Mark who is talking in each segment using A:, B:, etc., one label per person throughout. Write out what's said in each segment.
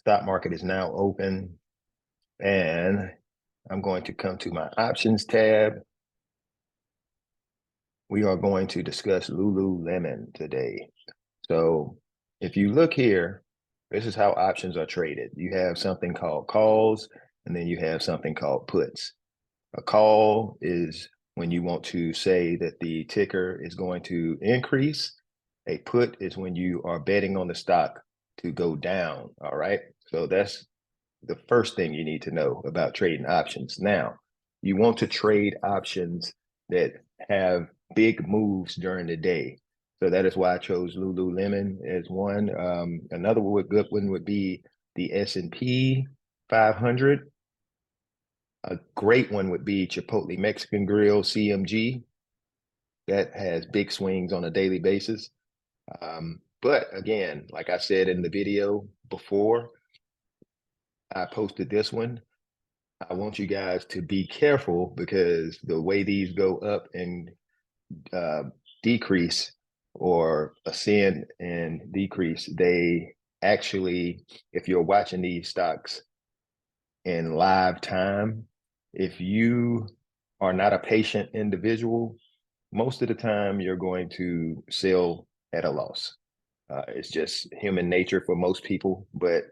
A: stock market is now open, and I'm going to come to my options tab. We are going to discuss Lululemon today. So if you look here, this is how options are traded. You have something called calls, and then you have something called puts. A call is when you want to say that the ticker is going to increase. A put is when you are betting on the stock to go down. All right. So that's the first thing you need to know about trading options. Now, you want to trade options that have big moves during the day. So that is why I chose Lululemon as one. Another good one would be the S&P 500. A great one would be Chipotle Mexican Grill, CMG. That has big swings on a daily basis. But again, like I said in the video before I posted this one, I want you guys to be careful because the way these go up and decrease or ascend and decrease, they actually, if you're watching these stocks in live time, if you are not a patient individual, most of the time you're going to sell at a loss. It's just human nature for most people, but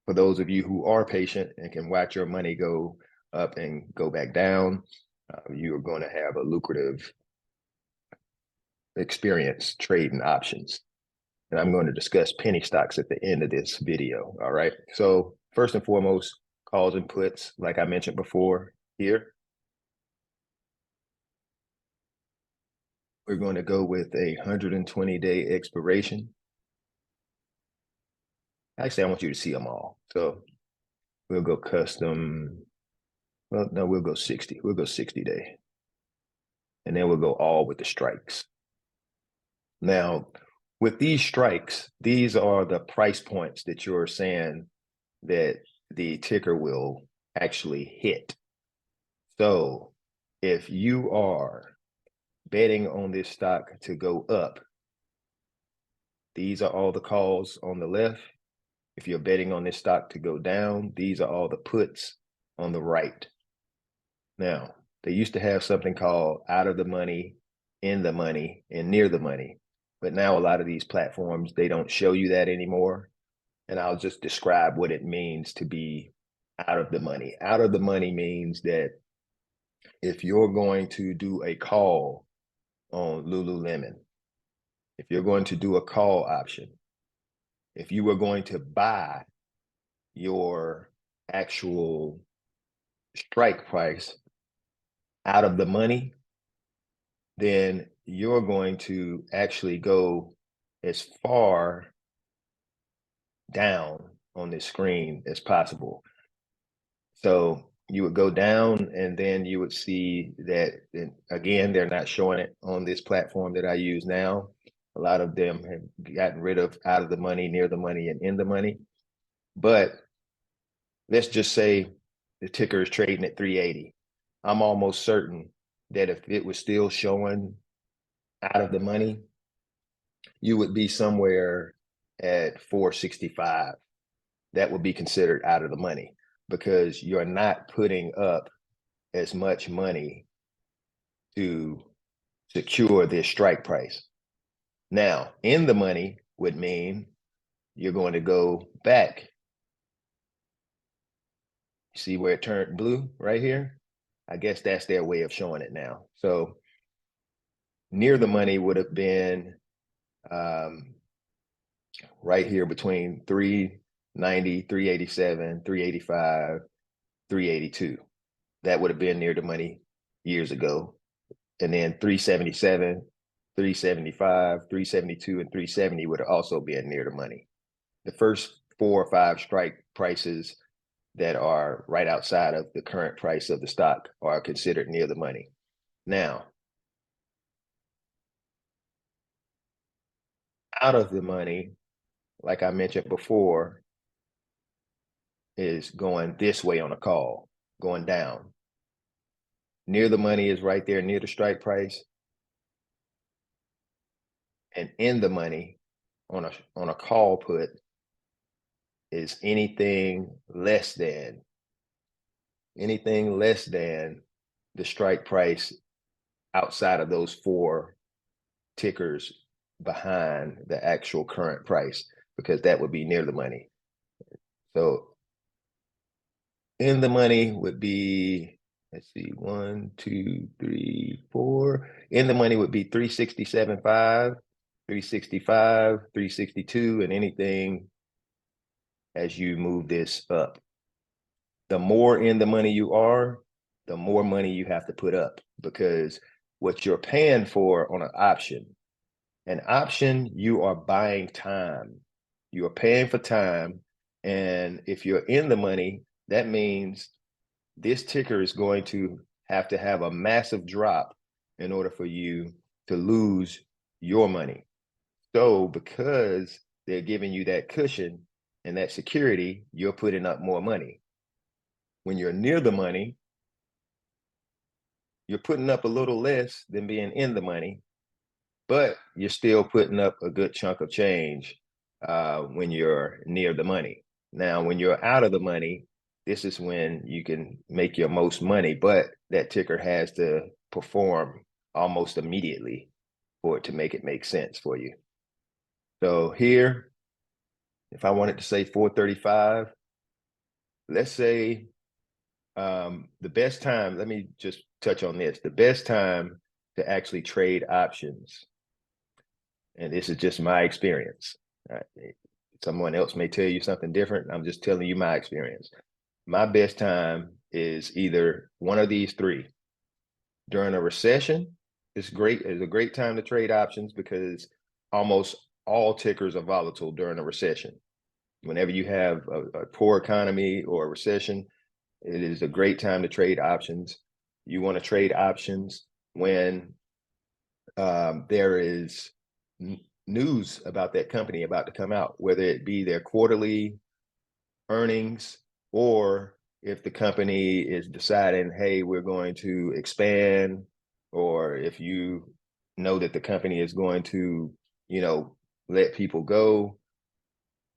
A: for those of you who are patient and can watch your money go up and go back down, you are going to have a lucrative experience trading options. And I'm going to discuss penny stocks at the end of this video. All right. So first and foremost, calls and puts, like I mentioned before here. We're going to go with a 120-day expiration. Actually, I want you to see them all. So we'll go custom. Well, no, we'll go 60. We'll go 60-day. And then we'll go all with the strikes. Now, with these strikes, these are the price points that you're saying that the ticker will actually hit. So if you are betting on this stock to go up, these are all the calls on the left. If you're betting on this stock to go down, these are all the puts on the right. Now, they used to have something called out of the money, in the money, and near the money. But now a lot of these platforms, they don't show you that anymore. And I'll just describe what it means to be out of the money. Out of the money means that if you're going to do a call on Lululemon, if you're going to do a call option, if you were going to buy your actual strike price out of the money, then you're going to actually go as far down on this screen as possible. So you would go down and then you would see that, again, they're not showing it on this platform that I use now. A lot of them have gotten rid of out of the money, near the money, and in the money. But let's just say the ticker is trading at 380. I'm almost certain that if it was still showing out of the money, you would be somewhere at 465. That would be considered out of the money because you're not putting up as much money to secure this strike price. Now, in the money would mean you're going to go back. See where it turned blue right here? I guess that's their way of showing it now. So near the money would have been right here between 390, 387, 385, 382. That would have been near the money years ago. And then 377, 375, 372, and 370 would have also been near the money. The first 4 or 5 strike prices that are right outside of the current price of the stock are considered near the money. Now, out of the money, like I mentioned before, is going this way on a call, going down. Near the money is right there near the strike price. And in the money on a call put is anything less than the strike price outside of those four tickers behind the actual current price, because that would be near the money. So in the money would be, let's see, 1, 2, 3, 4. In the money would be 367.5, 365, 362, and anything as you move this up. The more in the money you are, the more money you have to put up, because what you're paying for on an option, you are buying time. You're paying for time. And if you're in the money, that means this ticker is going to have a massive drop in order for you to lose your money. So because they're giving you that cushion and that security, you're putting up more money. When you're near the money, you're putting up a little less than being in the money, but you're still putting up a good chunk of change when you're near the money. Now, when you're out of the money, this is when you can make your most money, but that ticker has to perform almost immediately for it to make sense for you. So here, if I wanted to say 435, let's say the best time, let me just touch on this. The best time to actually trade options, and this is just my experience. Someone else may tell you something different. I'm just telling you my experience. My best time is either one of these three. During a recession, it's great. It's a great time to trade options because almost all tickers are volatile during a recession. Whenever you have a poor economy or a recession, it is a great time to trade options. You want to trade options when there is news about that company about to come out, whether it be their quarterly earnings or if the company is deciding, hey, we're going to expand, or if you know that the company is going to, let people go.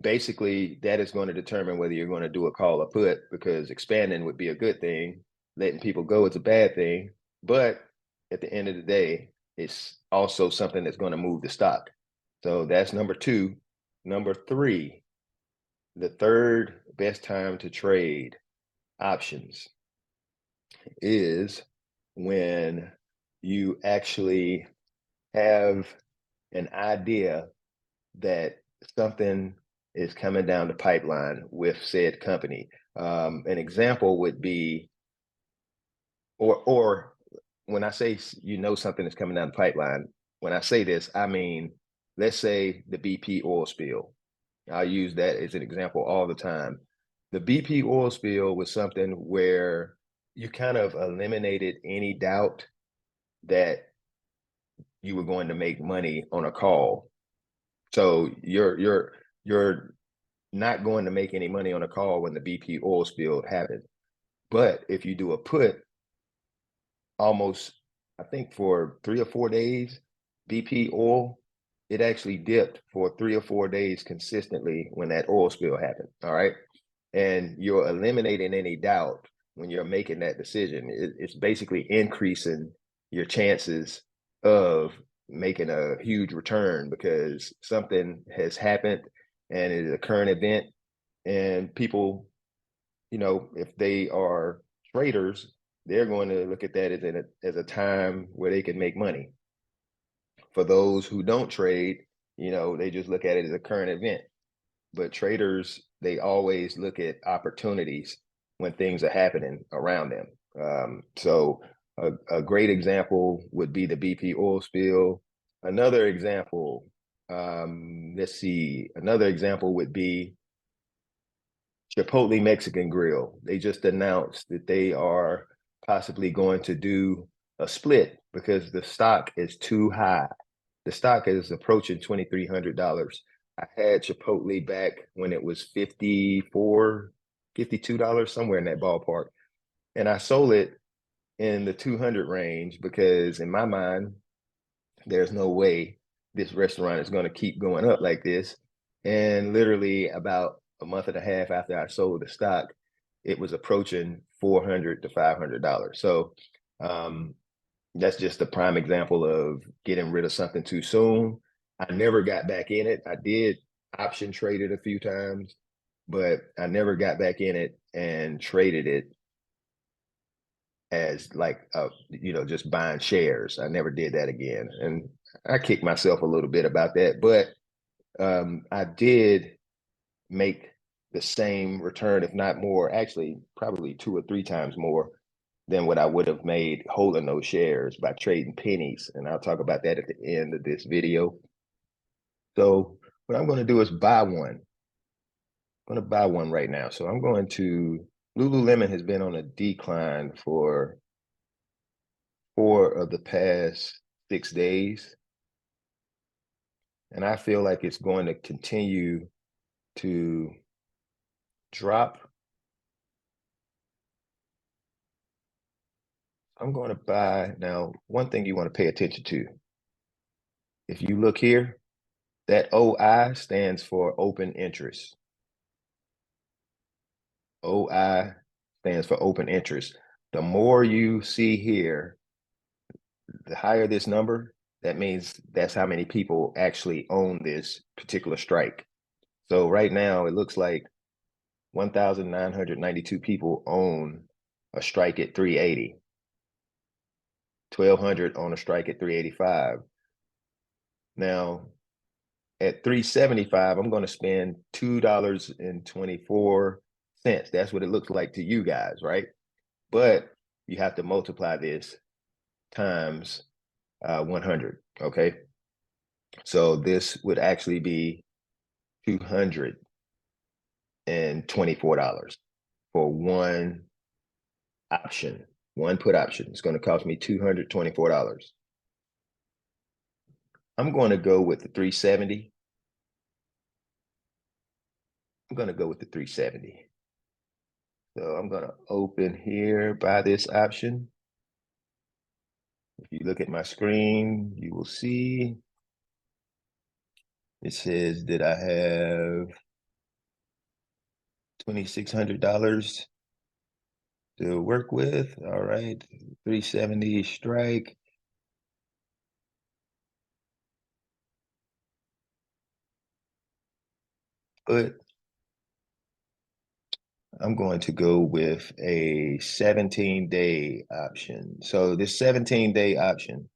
A: Basically, that is going to determine whether you're going to do a call or put, because expanding would be a good thing. Letting people go is a bad thing. But at the end of the day, it's also something that's going to move the stock. So that's number two. Number three, the third best time to trade options is when you actually have an idea that something is coming down the pipeline with said company. An example would be, or when I say something is coming down the pipeline, when I say this, I mean, let's say the BP oil spill. I use that as an example all the time. The BP oil spill was something where you kind of eliminated any doubt that you were going to make money on a call. So you're not going to make any money on a call when the BP oil spill happened. But if you do a put, almost, I think for 3 or 4 days, BP oil, it actually dipped for 3 or 4 days consistently when that oil spill happened. All right. And you're eliminating any doubt when you're making that decision. It's basically increasing your chances of making a huge return because something has happened and it is a current event. And people, if they are traders, they're going to look at that as a time where they can make money. For those who don't trade, they just look at it as a current event. But traders, they always look at opportunities when things are happening around them. So a great example would be the BP oil spill. Another example, let's see, another example would be Chipotle Mexican Grill. They just announced that they are possibly going to do a split because the stock is too high. The stock is approaching $2,300. I had Chipotle back when it was $54, $52, somewhere in that ballpark. And I sold it in the 200 range because in my mind, there's no way this restaurant is going to keep going up like this. And literally about a month and a half after I sold the stock, it was approaching $400 to $500. So that's just a prime example of getting rid of something too soon. I never got back in it. I did option trade it a few times, but I never got back in it and traded it as like just buying shares. I never did that again. And I kicked myself a little bit about that, but I did make the same return, if not more, actually probably 2 or 3 times more than what I would have made holding those shares by trading pennies. And I'll talk about that at the end of this video. So what I'm going to do is buy one. I'm going to buy one right now. So I'm going to, Lululemon has been on a decline for 4 of the past 6 days. And I feel like it's going to continue to drop. I'm going to buy. Now, one thing you want to pay attention to, if you look here, that OI stands for open interest. OI stands for open interest. The more you see here, the higher this number, that means that's how many people actually own this particular strike. So right now, it looks like 1,992 people own a strike at 380. 1,200 on a strike at 385. Now, at 375, I'm going to spend $2.24. That's what it looks like to you guys, right? But you have to multiply this times 100, okay? So this would actually be $224 for one option, one put option. It's going to cost me $224. I'm going to go with the 370. I'm going to go with the 370. So I'm going to open here, buy this option. If you look at my screen, you will see it says that I have $2,600 to work with. All right, 370 strike. But I'm going to go with a 17-day option. So this 17-day option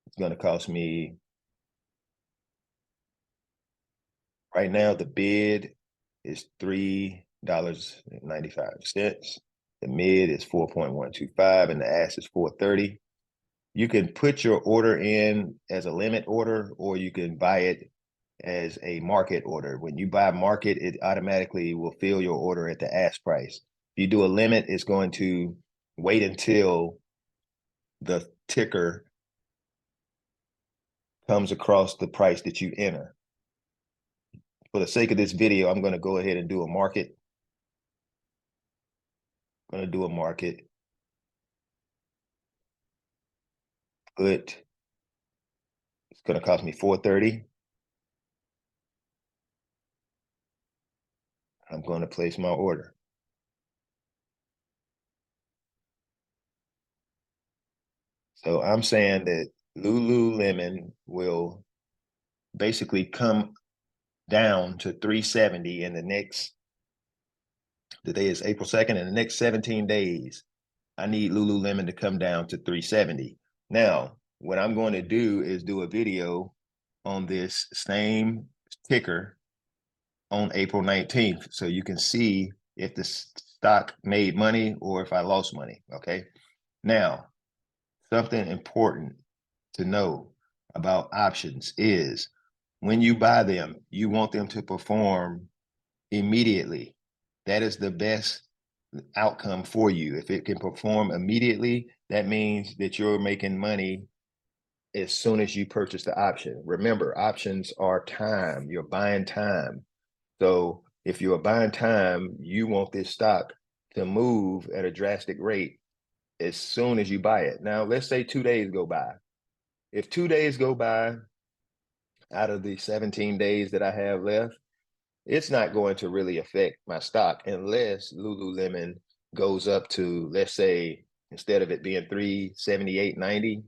A: is going to cost me, right now, the bid is $3.95. The mid is 4.125 and the ask is 430. You can put your order in as a limit order, or you can buy it as a market order. When you buy market, it automatically will fill your order at the ask price. If you do a limit, it's going to wait until the ticker comes across the price that you enter. For the sake of this video, I'm going to go ahead and do a market. I'm going to do a market. Put, it's going to cost me 430. I'm going to place my order. So I'm saying that Lululemon will basically come down to 370 in the next, today is April 2nd, in the next 17 days. I need Lululemon to come down to 370. Now, what I'm going to do is do a video on this same ticker on April 19th, so you can see if the stock made money or if I lost money, okay? Now, something important to know about options is when you buy them, you want them to perform immediately. That is the best outcome for you. If it can perform immediately, that means that you're making money as soon as you purchase the option. Remember, options are time. You're buying time. So if you're buying time, you want this stock to move at a drastic rate as soon as you buy it. Now, let's say 2 days go by. If 2 days go by out of the 17 days that I have left, it's not going to really affect my stock unless Lululemon goes up to, let's say, instead of it being $378.90,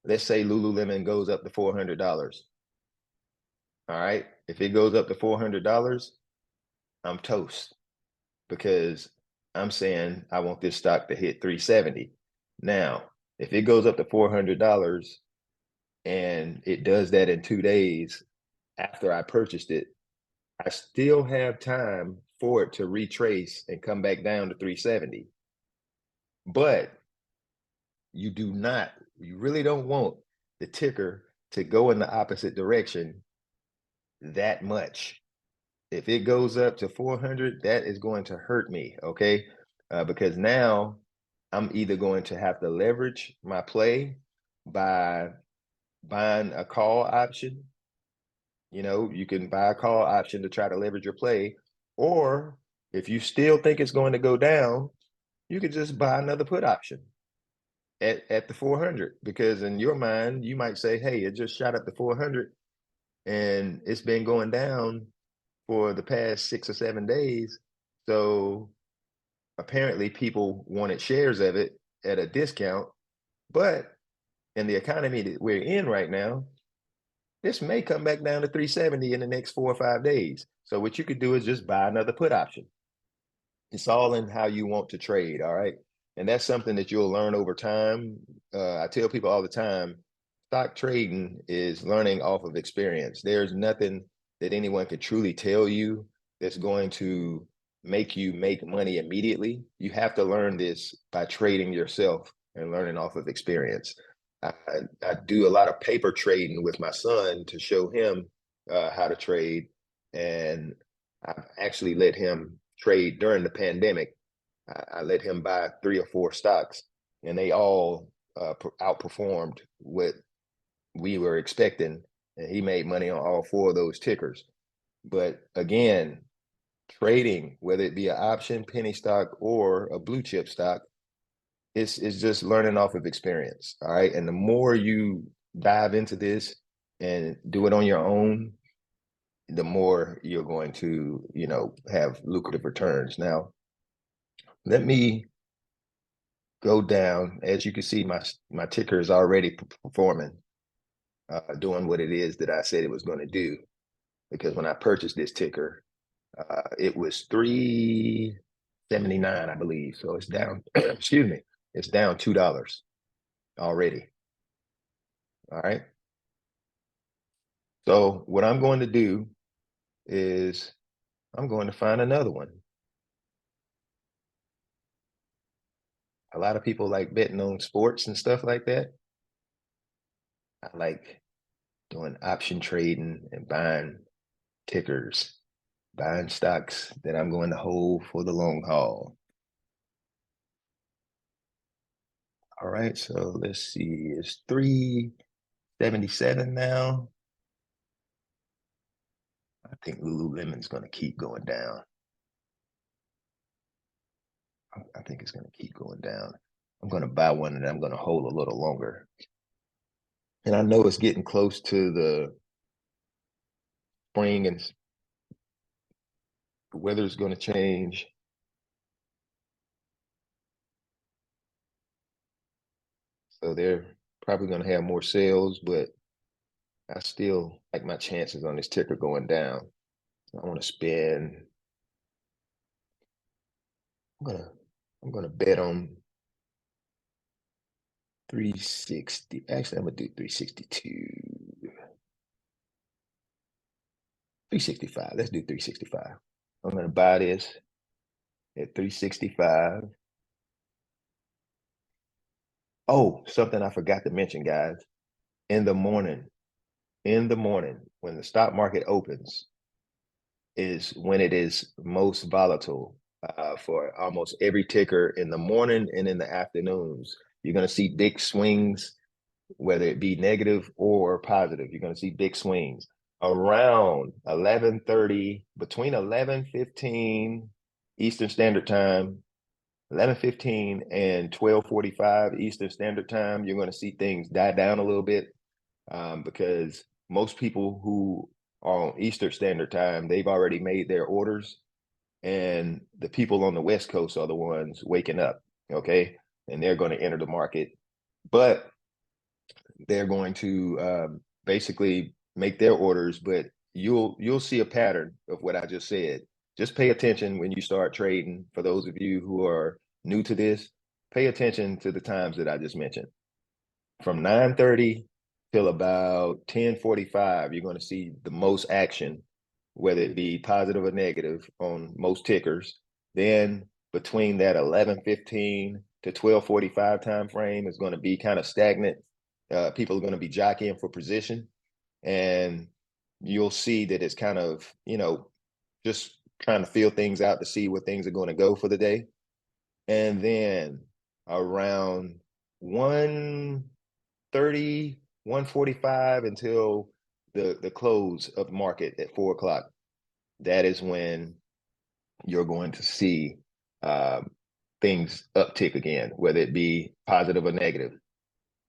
A: let's say Lululemon goes up to $400. All right. If it goes up to $400, I'm toast, because I'm saying I want this stock to hit 370. Now, if it goes up to $400 and it does that in 2 days after I purchased it, I still have time for it to retrace and come back down to 370. But you really don't want the ticker to go in the opposite direction that much. If it goes up to 400, that is going to hurt me, okay? Because now I'm either going to have to leverage my play by buying a call option. You know, you can buy a call option to try to leverage your play, or if you still think it's going to go down, you could just buy another put option at the 400, because in your mind, you might say, hey, it just shot up to 400 and it's been going down for the past 6 or 7 days. So apparently people wanted shares of it at a discount, but in the economy that we're in right now, this may come back down to 370 in the next 4 or 5 days. So what you could do is just buy another put option. It's all in how you want to trade, all right? And that's something that you'll learn over time. I tell people all the time, stock trading is learning off of experience. There's nothing that anyone can truly tell you that's going to make you make money immediately. You have to learn this by trading yourself and learning off of experience. I do a lot of paper trading with my son to show him how to trade. And I've actually let him trade during the pandemic. I let him buy 3 or 4 stocks, and they all outperformed what we were expecting. And he made money on all 4 of those tickers. But again, trading, whether it be an option, penny stock, or a blue chip stock, it's just learning off of experience. All right. And the more you dive into this and do it on your own, the more you're going to, have lucrative returns. Now, let me go down. As you can see, my ticker is already performing, doing what it is that I said it was going to do. Because when I purchased this ticker, it was 379, I believe. So it's down, excuse me, it's down $2 already. All right. So what I'm going to do is I'm going to find another one. A lot of people like betting on sports and stuff like that. I like doing option trading and buying tickers, buying stocks that I'm going to hold for the long haul. All right, so let's see, it's 377 now. I think Lululemon's going to keep going down. I think it's going to keep going down. I'm going to buy one and I'm going to hold a little longer. And I know it's getting close to the spring and the weather's going to change. So they're probably going to have more sales, but I still like my chances on this ticker going down. So I want to spend, I'm gonna bet on 360. Actually, I'm gonna do 362. 365. Let's do 365. I'm gonna buy this at 365. Oh, something I forgot to mention, guys. In the morning, when the stock market opens, is when it is most volatile, for almost every ticker in the morning and in the afternoons. You're going to see big swings, whether it be negative or positive. You're going to see big swings around 11:30, between 11:15 Eastern Standard Time, 11:15 and 12:45 Eastern Standard Time. You're going to see things die down a little bit, because most people who on Eastern Standard Time, they've already made their orders, and the people on the West Coast are the ones waking up, okay? And they're going to enter the market, but they're going to basically make their orders, but you'll see a pattern of what I just said. Just pay attention when you start trading. For those of you who are new to this, pay attention to the times that I just mentioned. From 9:30 till about 10:45, you're going to see the most action, whether it be positive or negative on most tickers. Then between that 11:15 to 12:45 time frame is going to be kind of stagnant. People are going to be jockeying for position, and you'll see that it's kind of, just trying to feel things out to see where things are going to go for the day. And then around 1:30, 1:45 until the close of market at 4 o'clock, that is when you're going to see things uptick again, whether it be positive or negative.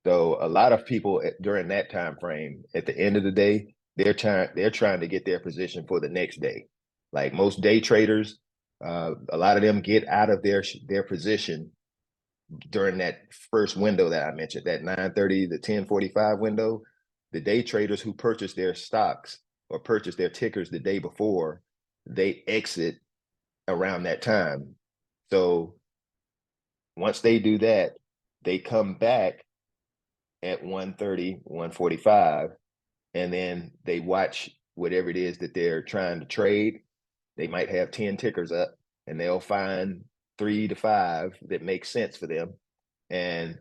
A: So a lot of people during that time frame, at the end of the day, they're trying to get their position for the next day. Like most day traders, a lot of them get out of their position during that first window that I mentioned, that 9:30 to 10:45 window. The day traders who purchase their stocks or purchase their tickers the day before, they exit around that time. So once they do that, they come back at 1:30, 1:45, and then they watch whatever it is that they're trying to trade. They might have 10 tickers up, and they'll find 3 to 5 that make sense for them. And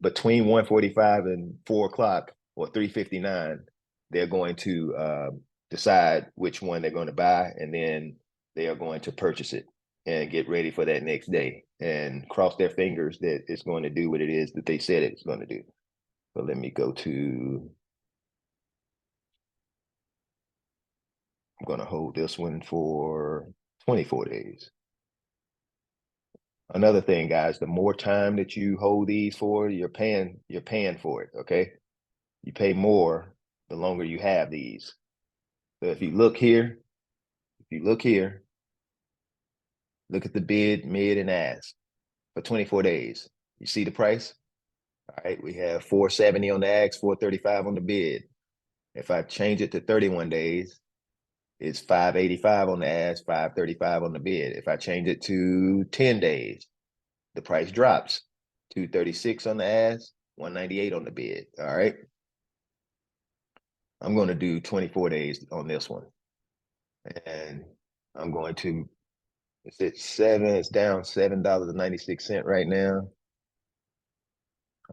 A: between 1:45 and 4 o'clock or 3:59, they're going to decide which one they're going to buy, and then they are going to purchase it and get ready for that next day and cross their fingers that it's going to do what it is that they said it's going to do. So let me go to, I'm going to hold this one for 24 days. Another thing, guys, the more time that you hold these for, you're paying for it, okay? You pay more the longer you have these. So if you look here, look at the bid, mid, and ask for 24 days. You see the price? All right, we have 470 on the ask, 435 on the bid. If I change it to 31 days, it's 585 on the ask, 535 on the bid. If I change it to 10 days, the price drops. 236 on the ask, 198 on the bid. All right. I'm going to do 24 days on this one. And I'm going to, it's at it's down $7.96 right now.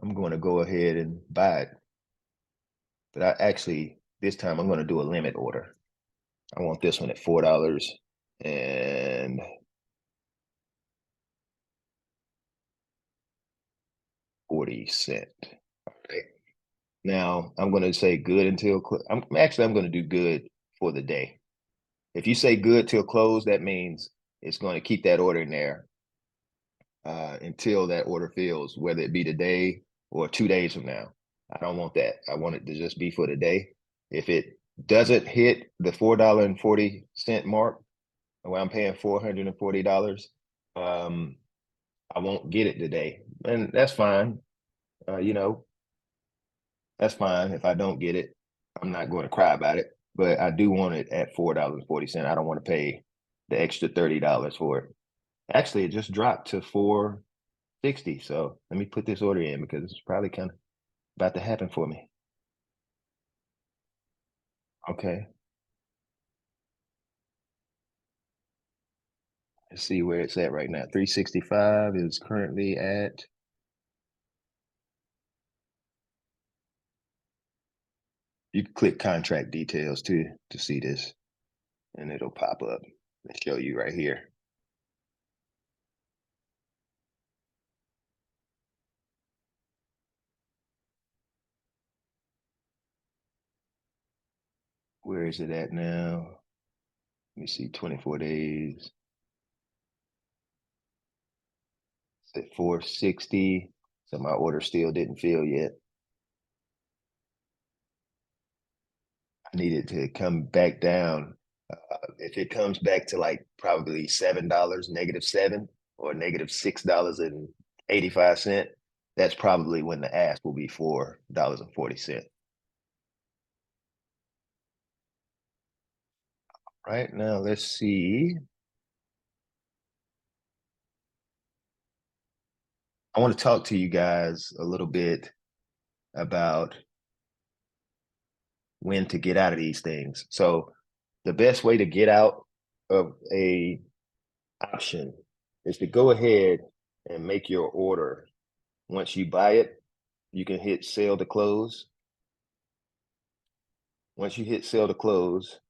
A: I'm going to go ahead and buy it. But this time I'm going to do a limit order. I want this one at $4 and 40 cents. All right. Now I'm going to say good until I'm going to do good for the day. If you say good till close, that means it's going to keep that order in there until that order fills, whether it be today or 2 days from now. I don't want that. I want it to just be for the day. If it doesn't hit the $4.40 mark, where I'm paying $440, I won't get it today, and that's fine. That's fine. If I don't get it, I'm not going to cry about it. But I do want it at $4.40. I don't want to pay the extra $30 for it. Actually, it just dropped to 460. So let me put this order in because it's probably kind of about to happen for me. Okay. Let's see where it's at right now. 365 is currently at. You can click contract details too to see this, and it'll pop up and show you right here. Where is it at now? Let me see, 24 days. It's at 460. So my order still didn't fill yet. I need it to come back down. If it comes back to like probably $7, -7 or -$6.85, that's probably when the ask will be $4.40. Right now, let's see. I want to talk to you guys a little bit about when to get out of these things. So the best way to get out of a option is to go ahead and make your order. Once you buy it, you can hit sell to close. Once you hit sell to close,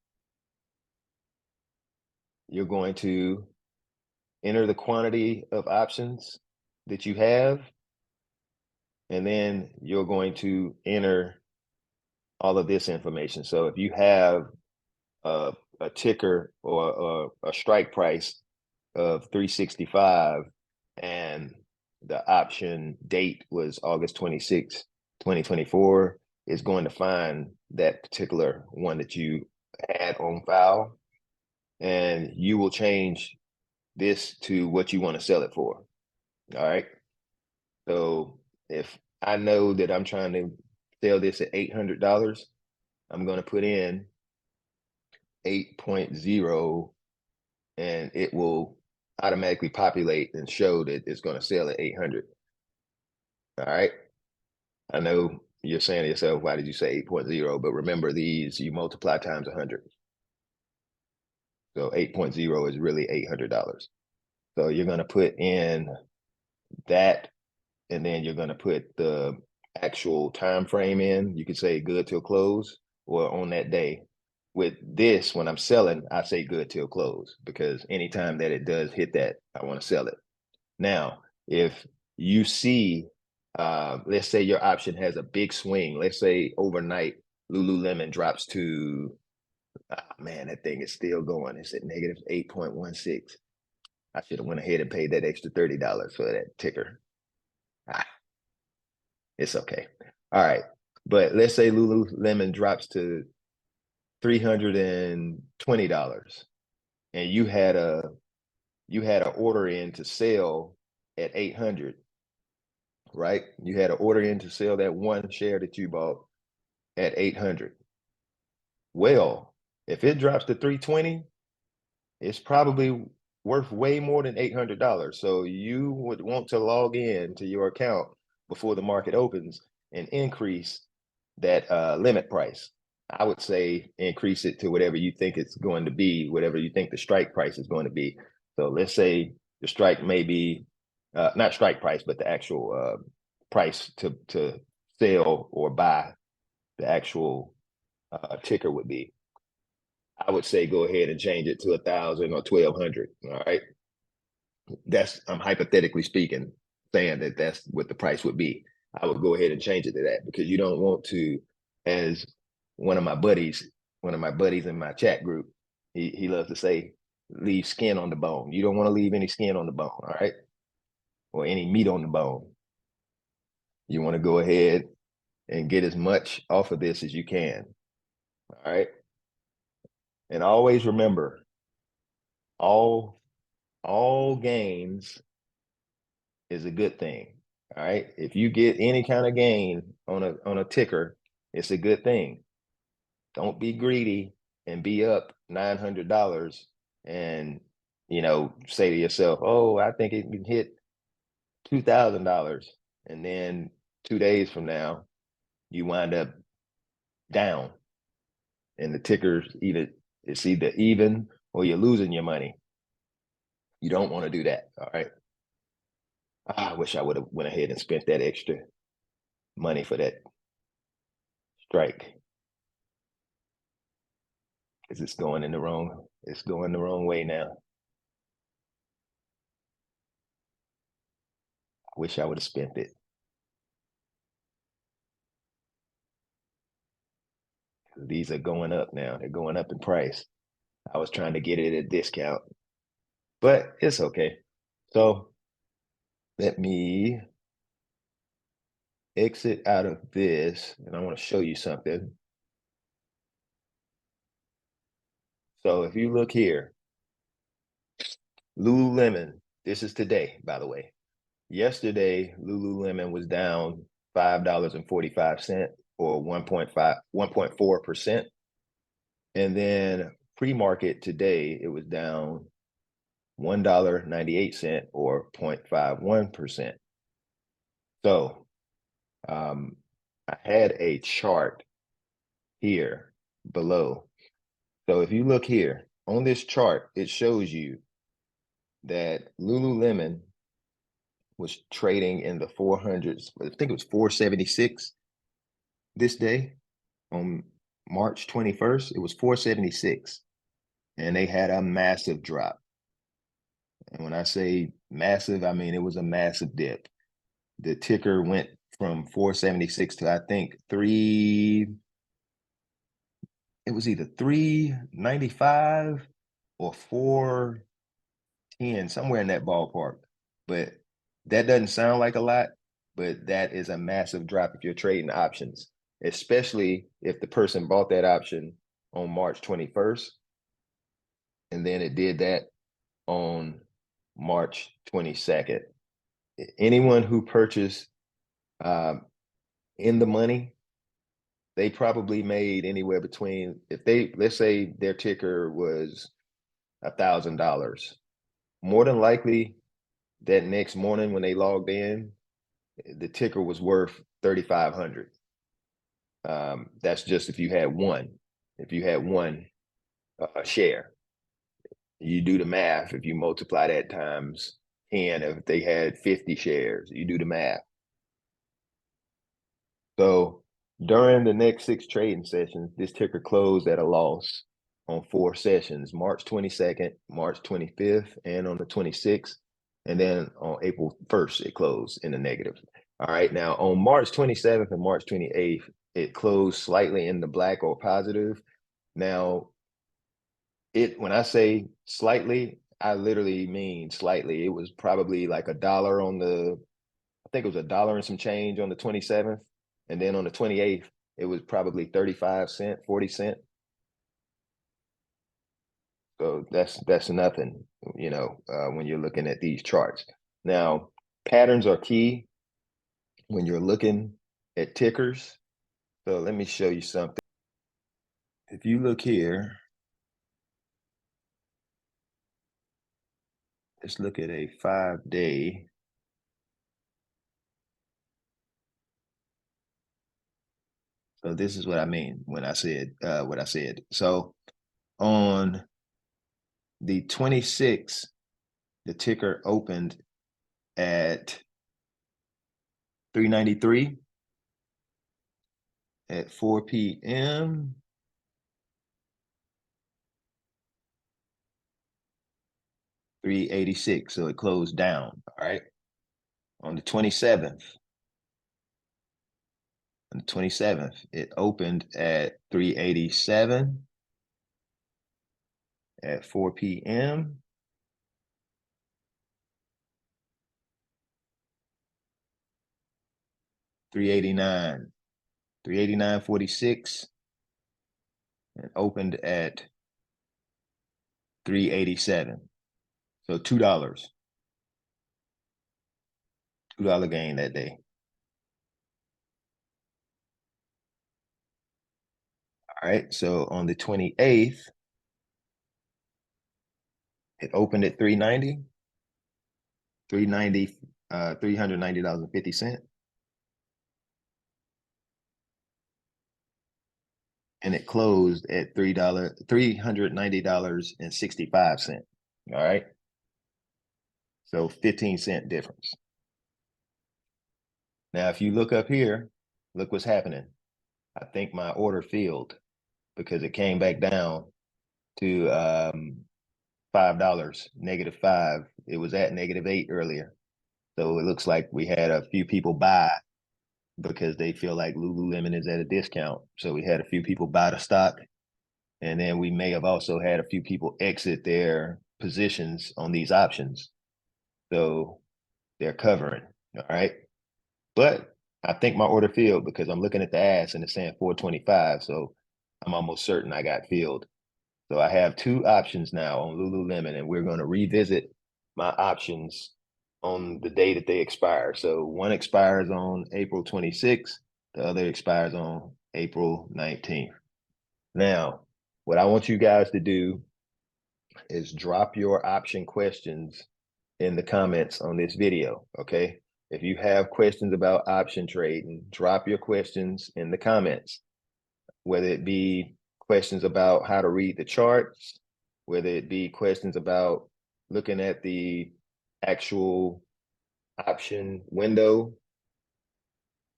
A: you're going to enter the quantity of options that you have, and then you're going to enter all of this information. So if you have a ticker or a strike price of 365 and the option date was August 26, 2024, is going to find that particular one that you had on file, and you will change this to what you want to sell it for. All right. So if I know that I'm trying to sell this at $800, I'm going to put in 8.0, and it will automatically populate and show that it's going to sell at 800. All right. I know you're saying to yourself, why did you say 8.0? But remember, these you multiply times 100. So 8.0 is really $800. So you're going to put in that, and then you're going to put the actual time frame in. You could say good till close or on that day. With this, when I'm selling, I say good till close, because anytime that it does hit that, I want to sell it. Now, if you see, let's say your option has a big swing. Let's say overnight, Lululemon drops to, man, that thing is still going. It's at -8.16. I should have went ahead and paid that extra $30 for that ticker. Ah, it's okay. All right. But let's say Lululemon drops to $320, and you had an order in to sell at 800, right? You had an order in to sell that one share that you bought at 800. Well, if it drops to 320, it's probably worth way more than $800. So you would want to log in to your account before the market opens and increase that limit price. I would say increase it to whatever you think it's going to be, whatever you think the strike price is going to be. So let's say the strike may be not strike price, but the actual price to sell or buy the actual ticker would be. I would say go ahead and change it to 1,000 or 1,200. All right, I'm hypothetically speaking, saying that that's what the price would be. I would go ahead and change it to that, because you don't want to, as one of my buddies in my chat group, he loves to say, leave skin on the bone. You don't want to leave any skin on the bone, all right, or any meat on the bone. You want to go ahead and get as much off of this as you can. All right. And always remember, all gains is a good thing. All right. If you get any kind of gain on a ticker, it's a good thing. Don't be greedy and be up $900 and say to yourself, oh, I think it can hit $2,000, and then 2 days from now you wind up down, and the ticker's it's either even or you're losing your money. You don't want to do that. All right. I wish I would have went ahead and spent that extra money for that strike, because it's going the wrong way now. I wish I would have spent it. These are going up now. They're going up in price. I was trying to get it at a discount, but it's okay. So let me exit out of this, and I want to show you something. So if you look here, Lululemon, this is today, by the way. Yesterday, Lululemon was down $5.45 or 1.4%. And then pre-market today, it was down $1.98 or 0.51%. So I had a chart here below. So if you look here on this chart, it shows you that Lululemon was trading in the 400s. I think it was 476 this day on March 21st. It was 476, and they had a massive drop. And when I say massive, I mean it was a massive dip. The ticker went from 476 to I think it was either 395 or 410, somewhere in that ballpark. But that doesn't sound like a lot, but that is a massive drop if you're trading options, especially if the person bought that option on March 21st, and then it did that on March 22nd. Anyone who purchased in the money, they probably made anywhere between, if they, let's say their ticker was $1,000, more than likely that next morning when they logged in, the ticker was worth 3,500. That's just if you had one. If you had one share, you do the math. If you multiply that times 10, if they had 50 shares, you do the math. So during the next 6 trading sessions, this ticker closed at a loss on 4 sessions, March 22nd, March 25th, and on the 26th. And then on April 1st, it closed in the negative. All right. Now on March 27th and March 28th, it closed slightly in the black or positive. Now, when I say slightly, I literally mean slightly. It was probably like $1 on the, I think it was $1 and some change on the 27th. And then on the 28th, it was probably 35 cents, 40 cents. So that's nothing, when you're looking at these charts. Now, patterns are key when you're looking at tickers. So let me show you something. If you look here, let's look at a 5-day. So this is what I mean when I said what I said. So on the 26th, the ticker opened at 393 at 4 p.m. $386. So it closed down. All right. On the 27th, it opened at 387 at 4 p.m. $389, 389.46, and opened at 387. So $2. $2 gain that day. All right. So on the 28th, it opened at 390, $390.50. And it closed at $390.65. All right. So 15-cent difference. Now, if you look up here, look what's happening. I think my order filled because it came back down to $5, -5. It was at -8 earlier. So it looks like we had a few people buy because they feel like Lululemon is at a discount. So we had a few people buy the stock. And then we may have also had a few people exit their positions on these options. So they're covering. All right. But I think my order filled because I'm looking at the ads and it's saying 425. So I'm almost certain I got filled. So I have two options now on Lululemon, and we're going to revisit my options on the day that they expire. So one expires on April 26th, the other expires on April 19th. Now, what I want you guys to do is drop your option questions in the comments on this video, okay? If you have questions about option trading, drop your questions in the comments, whether it be questions about how to read the charts, whether it be questions about looking at the actual option window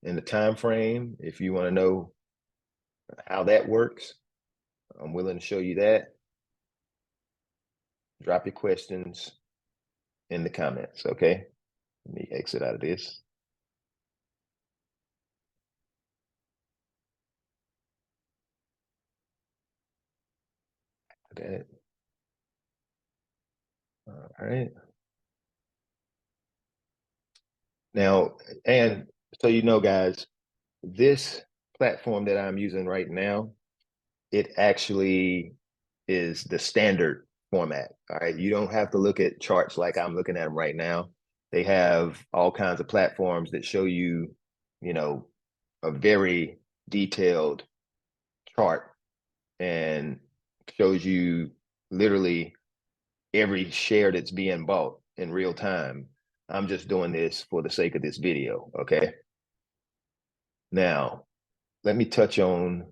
A: and the time frame. If you want to know how that works, I'm willing to show you that. Drop your questions in the comments, okay? Let me exit out of this. Okay. All right. Now, and so you know, guys, this platform that I'm using right now, it actually is the standard format. All right. You don't have to look at charts like I'm looking at them right now. They have all kinds of platforms that show you, you know, a very detailed chart and shows you literally every share that's being bought in real time. I'm just doing this for the sake of this video, okay? Now, let me touch on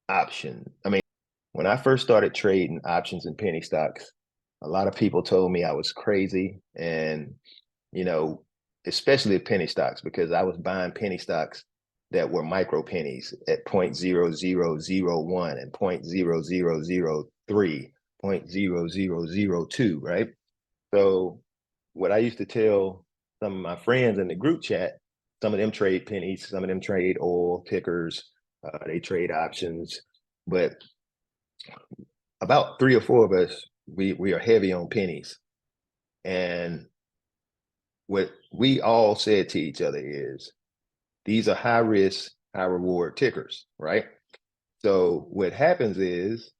A: option. I mean, when I first started trading options and penny stocks, a lot of people told me I was crazy, and you know, especially penny stocks, because I was buying penny stocks that were micro pennies at 0.0001 and 0.0003, 0.0002, right? So what I used to tell some of my friends in the group chat, some of them trade pennies, some of them trade oil tickers, they trade options, but about 3 or 4 of us, we are heavy on pennies. And what we all said to each other is, these are high risk, high reward tickers, right? So what happens is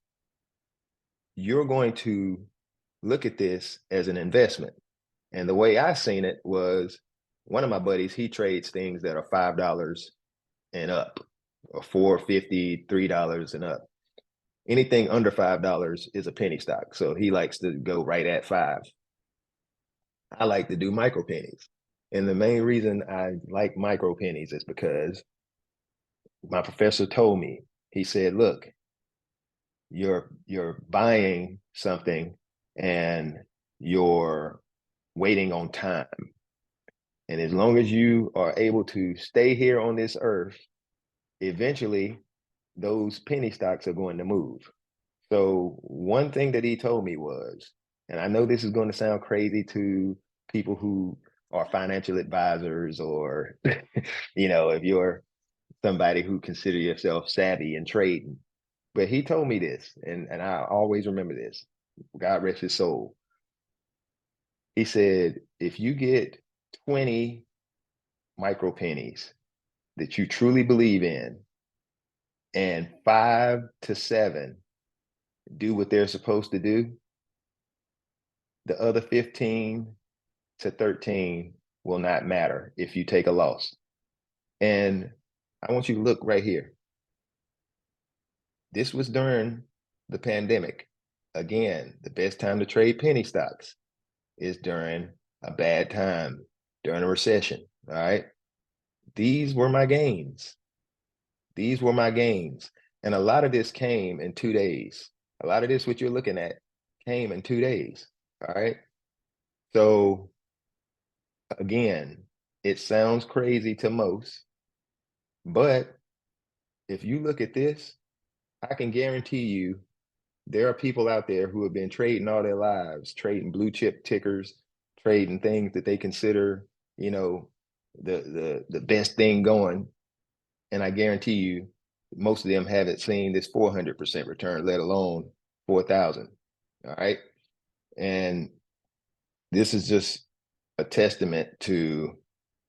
A: you're going to look at this as an investment. And the way I seen it was, one of my buddies, he trades things that are $5 and up, or $4.50, $3 and up. Anything under $5 is a penny stock. So he likes to go right at 5. I like to do micro pennies. And the main reason I like micro pennies is because my professor told me, he said, look, you're buying something and you're waiting on time. And as long as you are able to stay here on this earth, eventually those penny stocks are going to move. So one thing that he told me was, and I know this is going to sound crazy to people who are financial advisors, or, you know, if you're somebody who consider yourself savvy in trading, but he told me this, and I always remember this. God rest his soul. He said, if you get 20 micro pennies that you truly believe in, and 5 to 7 do what they're supposed to do, the other 15 to 13 will not matter if you take a loss. And I want you to look right here. This was during the pandemic. Again, the best time to trade penny stocks is during a bad time, during a recession. All right. These were my gains. These were my gains. And a lot of this came in 2 days. A lot of this, what you're looking at, came in 2 days. All right. So again, it sounds crazy to most, but if you look at this, I can guarantee you there are people out there who have been trading all their lives, trading blue chip tickers, trading things that they consider, you know, the best thing going. And I guarantee you, most of them haven't seen this 400% return, let alone 4,000. All right. And this is just a testament to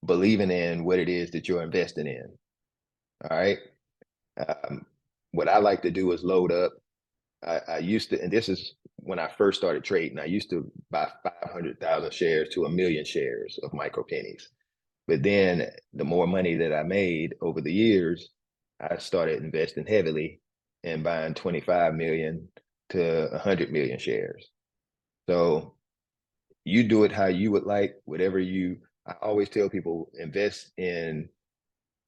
A: believing in what it is that you're investing in. All right. What I like to do is load up. I used to, and this is when I first started trading, I used to buy 500,000 shares to 1 million shares of micro pennies. But then the more money that I made over the years, I started investing heavily and buying 25 million to 100 million shares. So you do it how you would like, whatever you, I always tell people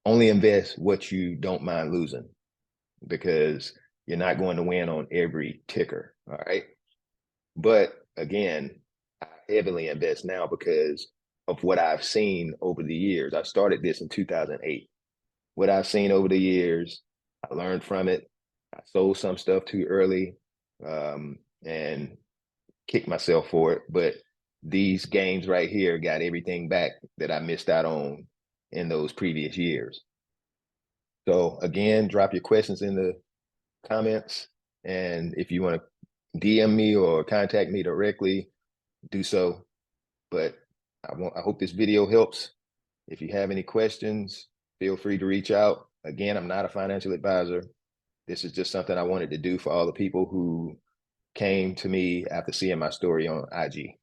A: only invest what you don't mind losing, because you're not going to win on every ticker. All right. But again, I heavily invest now because of what I've seen over the years. I started this in 2008. What I've seen over the years, I learned from it. I sold some stuff too early, and kicked myself for it. But these games right here got everything back that I missed out on in those previous years. So again, drop your questions in the comments. And if you want to DM me or contact me directly, do so. But I hope this video helps. If you have any questions, feel free to reach out. Again, I'm not a financial advisor. This is just something I wanted to do for all the people who came to me after seeing my story on IG.